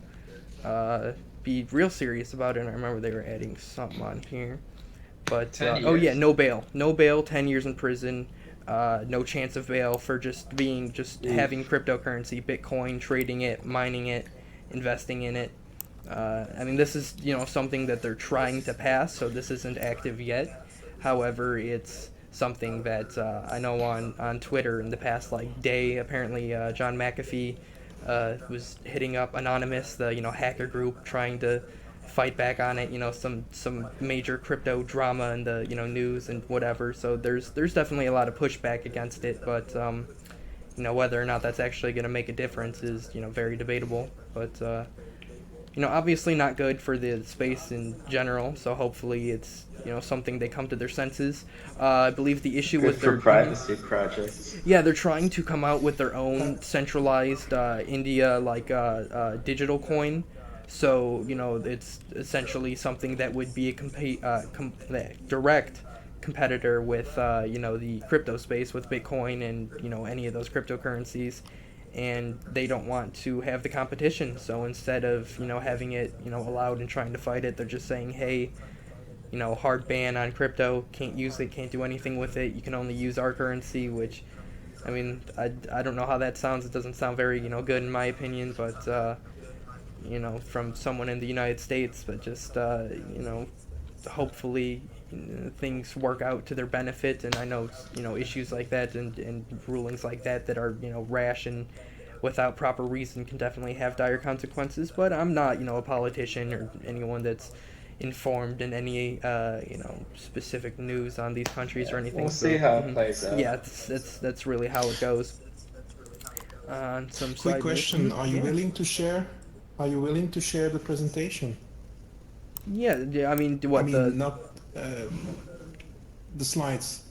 be real serious about it. And I remember they were adding something on here. But 10 oh yeah, years. no bail, 10 years in prison. No chance of bail for just having cryptocurrency, Bitcoin, trading it, mining it, investing in it. I mean, this is something that they're trying to pass, so this isn't active yet. However, it's something that I know on Twitter in the past day. Apparently, John McAfee was hitting up Anonymous, the hacker group, trying to fight back on it. Some major crypto drama in the news and whatever. So there's definitely a lot of pushback against it, but whether or not that's actually going to make a difference is very debatable. But obviously not good for the space in general. So hopefully it's something they come to their senses. I believe the issue Good with for their privacy projects. yeah, they're trying to come out with their own centralized India digital coin. So it's essentially something that would be a direct competitor with the crypto space with Bitcoin and any of those cryptocurrencies, and they don't want to have the competition. So instead of having it allowed and trying to fight it, they're just saying, hey, hard ban on crypto, can't use it, can't do anything with it. You can only use our currency, which I mean, I don't know how that sounds. It doesn't sound very good in my opinion, but from someone in the United States. But just hopefully things work out to their benefit. And I know issues like that and rulings like that are rash and without proper reason can definitely have dire consequences. But I'm not a politician or anyone that's informed in any specific news on these countries or anything. We'll So, see how it plays out. yeah, that's really how it goes. Some Quick side question: Are you yeah. willing to share? Are you willing to share the presentation? Yeah, I mean, what I mean, the not the slides.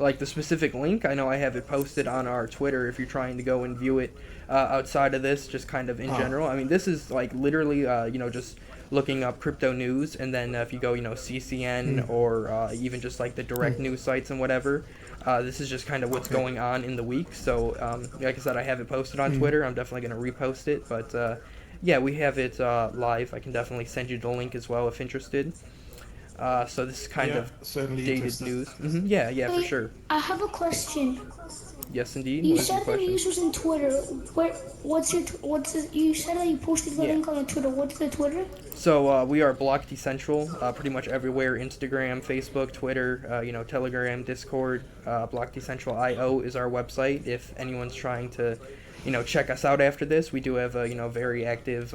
like the specific link? I know I have it posted on our Twitter if you're trying to go and view it outside of this, just kind of in general. I mean, this is literally just looking up crypto news, and then if you go CCN or even just the direct news sites and whatever, this is just kind of what's going on in the week. So like I said, I have it posted on Twitter. I'm definitely going to repost it, but yeah, we have it live. I can definitely send you the link as well if interested. So this is kind of certainly dated interested. news. Yeah, for Wait, sure. I have a question. Yes, indeed. You What is your said that question? you was in Twitter. You said that you posted the Yeah. link on the Twitter. What's the Twitter? So we are BlockDecentral, pretty much everywhere: Instagram, Facebook, Twitter, Telegram, Discord. BlockDecentral.io is our website. If anyone's trying to, check us out after this, we do have a very active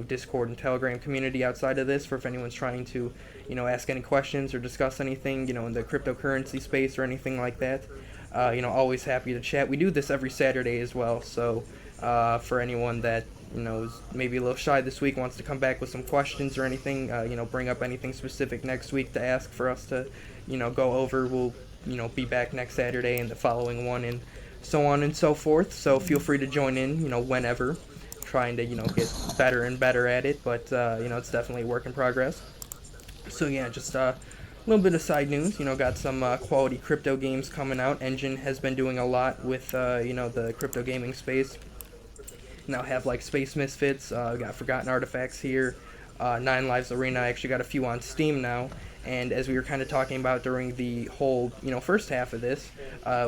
Discord and Telegram community outside of this. For if anyone's trying to, ask any questions or discuss anything, in the cryptocurrency space or anything like that. Always happy to chat. We do this every Saturday as well. So for anyone that is maybe a little shy this week, wants to come back with some questions or anything, bring up anything specific next week to ask for us to, go over. We'll, be back next Saturday and the following one, and so on and so forth. So feel free to join in, whenever. Trying to, get better and better at it, but it's definitely a work in progress. So yeah, just a little bit of side news. Got some quality crypto games coming out. Engine has been doing a lot with the crypto gaming space. Now have Space Misfits, got Forgotten Artifacts here, Nine Lives Arena. I actually got a few on Steam now, And as we were kind of talking about during the whole, first half of this,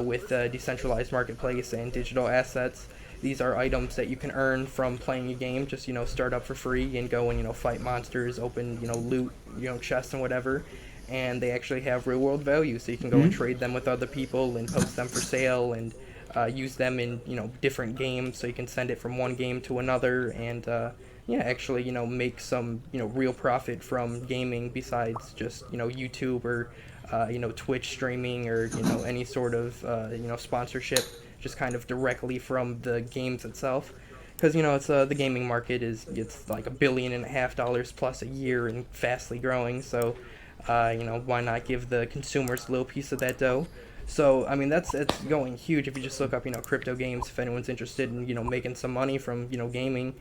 with decentralized marketplace and digital assets, these are items that you can earn from playing a game. Just start up for free and go and fight monsters, open loot, chests and whatever. And they actually have real world value, so you can go and trade them with other people and post them for sale and use them in different games. So you can send it from one game to another and actually make some real profit from gaming besides just YouTube or Twitch streaming or any sort of sponsorship, just kind of directly from the games itself. Because it's the gaming market it's like $1.5 billion plus a year and fastly growing. So why not give the consumers a little piece of that dough? So, I mean, it's going huge. If you just look up, crypto games, if anyone's interested in, making some money from, gaming,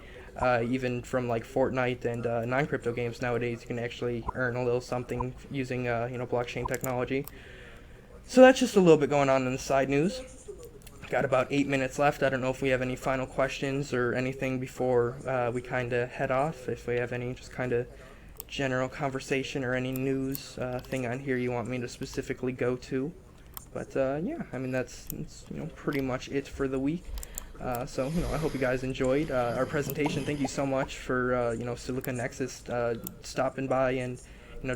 even from, like, Fortnite and non-crypto games nowadays, you can actually earn a little something using, blockchain technology. So that's just a little bit going on in the side news. Got about 8 minutes left. I don't know if we have any final questions or anything before we kind of head off. If we have any just kind of general conversation or any news thing on here you want me to specifically go to. But yeah, I mean that's pretty much it for the week. So I hope you guys enjoyed our presentation. Thank you so much for SIlica Nexus stopping by and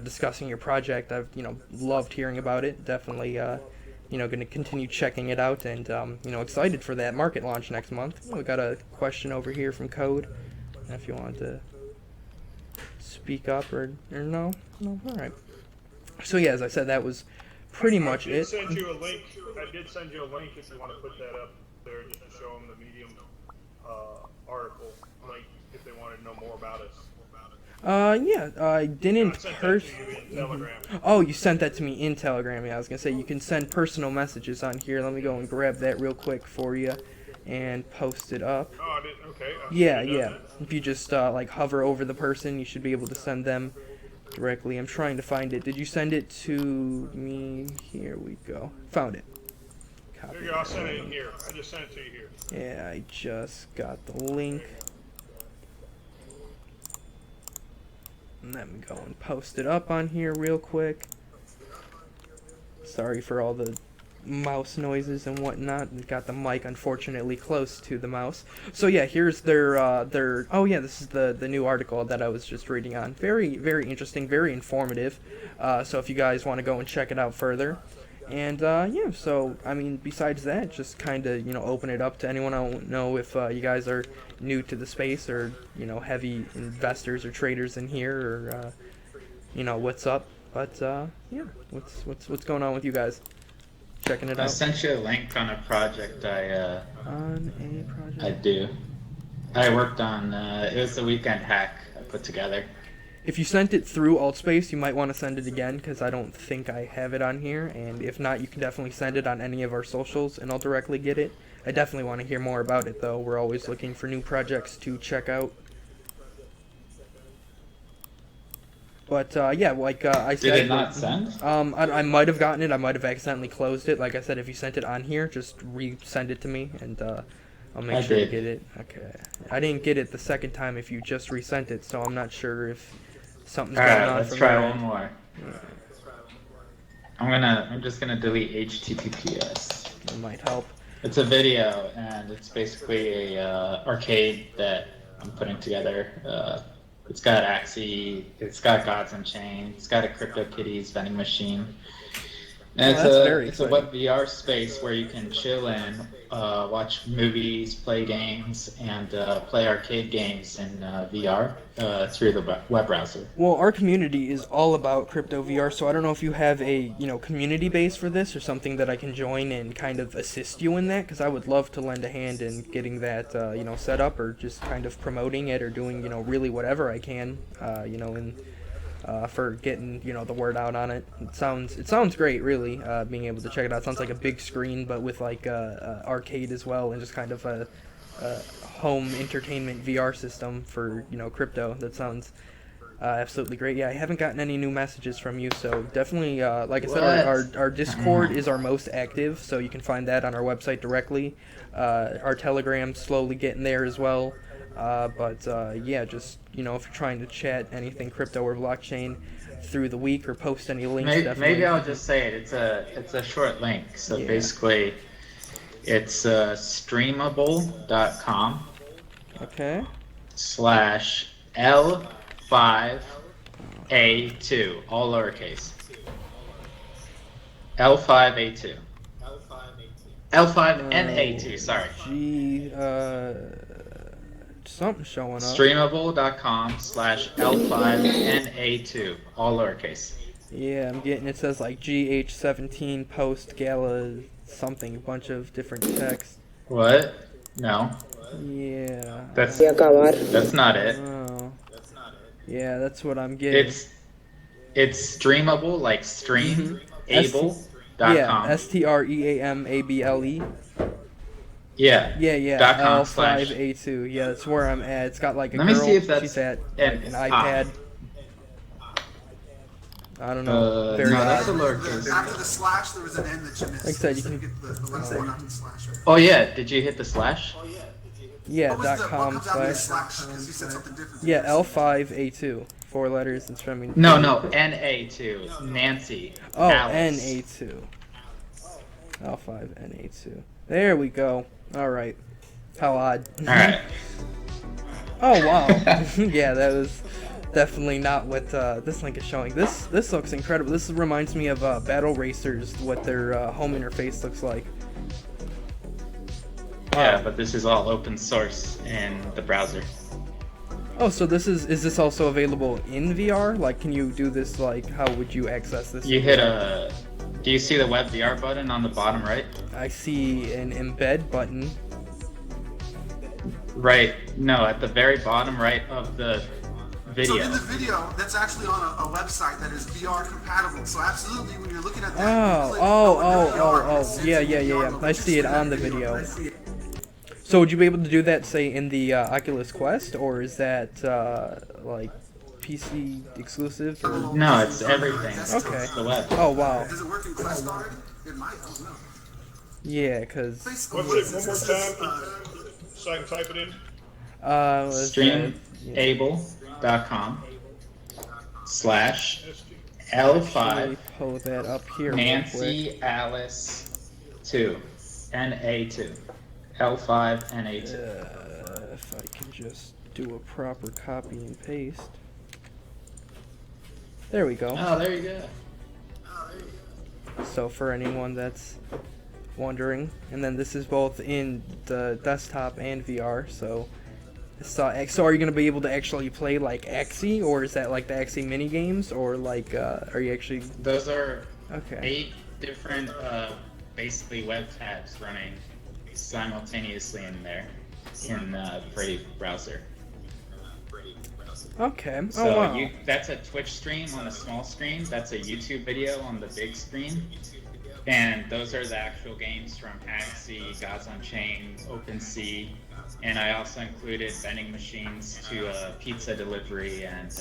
discussing your project. I've loved hearing about it. Definitely going to continue checking it out and excited for that market launch next month. We got a question over here from Code. If you want to speak up or no, all right. So yeah, as I said, that was pretty much it. I did send you a link if you want to put that up there just to show them the Medium article link if they wanted to know more about us. Yeah, I didn't Telegram. Oh, you sent that to me in Telegram. Yeah, I was gonna say you can send personal messages on here. Let me go and grab that real quick for you and post it up. Oh, I did. Okay. Yeah. If you just like hover over the person, you should be able to send them directly. I'm trying to find it. Did you send it to me? Here we go. Found it. Copy. There you go. I'll send it in here. I just sent it to you here. Yeah, I just got the link. And let me go and post it up on here real quick. Sorry for all the mouse noises and whatnot. We've got the mic unfortunately close to the mouse. So yeah, here's their oh yeah, this is the new article that I was just reading on. Very, very interesting, very informative. So if you guys want to go and check it out further. And yeah, so I mean, besides that, just kind of open it up to anyone. I don't know if you guys are new to the space or heavy investors or traders in here or what's up. But yeah, what's going on with you guys? Checking it out. I sent you a link on a project I do. I worked on it was a weekend hack I put together. If you sent it through Altspace, you might want to send it again because I don't think I have it on here. And if not, you can definitely send it on any of our socials and I'll directly get it. I definitely want to hear more about it though. We're always looking for new projects to check out. But yeah, like I said, did it not send? I might have gotten it. I might have accidentally closed it. Like I said, if you sent it on here, just resend it to me, and I'll make sure to get it. Okay. I didn't get it the second time if you just resent it, so I'm not sure if something's going on. Let's try one more. I'm just gonna delete HTTPS. It might help. It's a video, and it's basically a arcade that I'm putting together. It's got Axie, it's got Gods Unchained, it's got a CryptoKitties vending machine. And it's a web VR space where you can chill in, watch movies, play games, and play arcade games in VR through the web browser. Well, our community is all about crypto VR, so I don't know if you have a community base for this or something that I can join and kind of assist you in that, because I would love to lend a hand in getting that set up or just kind of promoting it or doing really whatever I can for getting the word out on it. It sounds great, really. Being able to check it out. It sounds like a big screen, but with like arcade as well, and just kind of a home entertainment VR system for crypto. That sounds absolutely great. Yeah, I haven't gotten any new messages from you, so definitely, like I said, our Discord is our most active, so you can find that on our website directly. Our Telegram's slowly getting there as well. Yeah, just if you're trying to chat anything crypto or blockchain through the week or post any links, definitely. Maybe I'll just say it. It's a short link. So Yeah. basically, it's streamable.com Okay. /L5A2, all lowercase. L5A2. L5NA2, sorry. Something showing up. Streamable.com /L5NA2, all lowercase. Yeah, I'm getting, it says like GH17 post gala something, a bunch of different text. What? No. Yeah. That's not it. Oh. Yeah, that's what I'm getting. It's streamable, like stream, able.com. Yeah, STREAMABLE. Yeah. Yeah. .com L5A2. Yeah, that's where I'm at. It's got like a Let girl. me see if that's She's at like an iPad. I don't know. No, Very that's a odd. lowercase. After the slash, there was an N that you missed. Like I said, you So can- get the links that went after the slash. Right? Oh yeah, did you hit the slash? Yeah, What was the- what .com comes after the slash. slash? Because you said something different. Yeah, L5A2. 4 letters. It's from me. No, NA2. Nancy. Oh, Alice. NA2. L5NA2. There we go. Alright. How odd. Alright. Oh, wow. Yeah, that was definitely not what this link is showing. This looks incredible. This reminds me of Battle Racers, what their home interface looks like. Yeah, but this is all open source in the browser. Oh, so this is this also available in VR? Like, can you do this, like, how would you access this? You hit a... Do you see the web VR button on the bottom right? I see an embed button. Right. No, at the very bottom right of the video. So in the video, that's actually on a website that is VR compatible. So absolutely, when you're looking at that, you click Oh. VR, Yeah. I see it on the video. So would you be able to do that, say, in the Oculus Quest, or is that like PC exclusive? Or... No, it's everything. Okay. It's the web. Oh wow. Does it work in Quest already? It might. I don't know. Yeah, cause What's it one more time? So I can type it in. Streamable.com /L5 pull that up here. real quick. Nancy Alice 2 NA2 L5 NA2. If I can just do a proper copy and paste. There we go. Oh, there you go. So for anyone that's wondering, and then this is both in the desktop and VR. So are you gonna be able to actually play like Axie, or is that like the Axie mini games, or like are you actually? Those are Okay. 8 different basically web tabs running simultaneously in there in the Brave browser. Okay. So Oh wow. that's a Twitch stream on a small screen. That's a YouTube video on the big screen. And those are the actual games from Axie, Gods on Chain, OpenSea, and I also included vending machines to pizza delivery and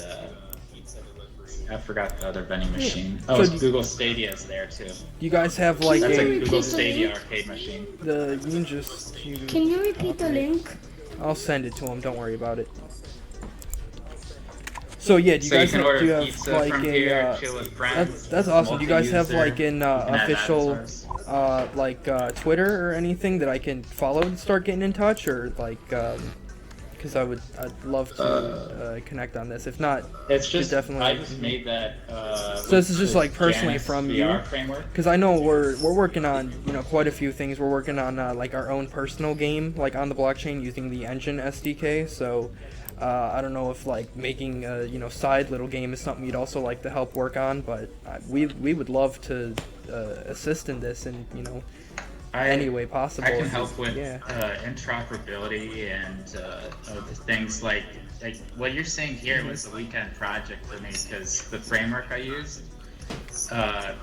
I forgot the other vending machine. Oh, So Google Stadia is there too. You guys have like That's a Can you Google repeat the Stadia link? arcade machine. you can just. Can you repeat the link? I'll send it to him. Don't worry about it. So yeah, do you So you guys can have, order do you have pizza like from a here, chill with friends. that's awesome. Do you guys have like an multi-user, you can add official avatars. Twitter or anything that I can follow to start getting in touch, or like because I'd love to connect on this. If not, It's just definitely- I just made that. So this is just like personally Janus from VR you? framework. because I know we're working on quite a few things. We're working on like our own personal game, like on the blockchain using the Engine SDK. So I don't know if like making a side little game is something you'd also like to help work on, but we would love to assist in this in any way possible. I can help with Yeah. interoperability and things like what you're saying here was a weekend project for me because the framework I used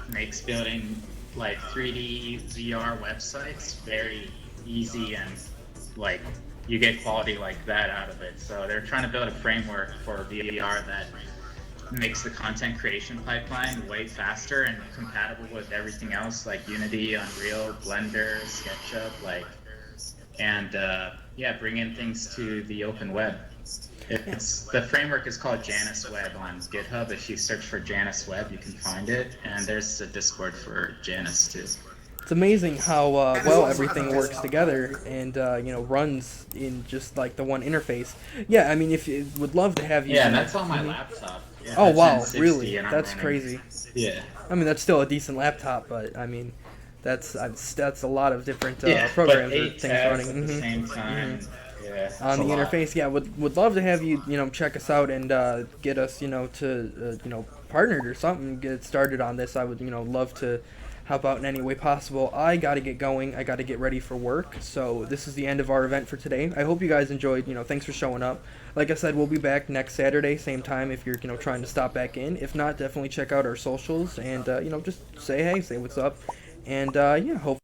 makes building like 3D VR websites very easy and like you get quality like that out of it. So they're trying to build a framework for VR that makes the content creation pipeline way faster and compatible with everything else like Unity, Unreal, Blender, SketchUp, and bring in things to the open web. The framework is called Janus Web on GitHub. If you search for Janus Web, you can find it, and there's a Discord for Janus too. It's amazing how well everything works together and runs in just like the one interface. Yeah, I mean, if you would love to have you. Yeah, and that's on my laptop. Yeah, Oh wow, 1060, really? and I'm That's running- crazy. Yeah. I mean, that's still a decent laptop, but I mean, that's a lot of different Yeah, programs but or 8 things tabs running. at the Mhm. same time. Yeah, On it's the a lot. interface, yeah, would love to have you check us out and get us to partnered or something, get started on this. I would love to help out in any way possible. I got to get going. I got to get ready for work. So this is the end of our event for today. I hope you guys enjoyed. Thanks for showing up. Like I said, we'll be back next Saturday, same time. If you're trying to stop back in. If not, definitely check out our socials and just say hey, say what's up, and yeah, hope.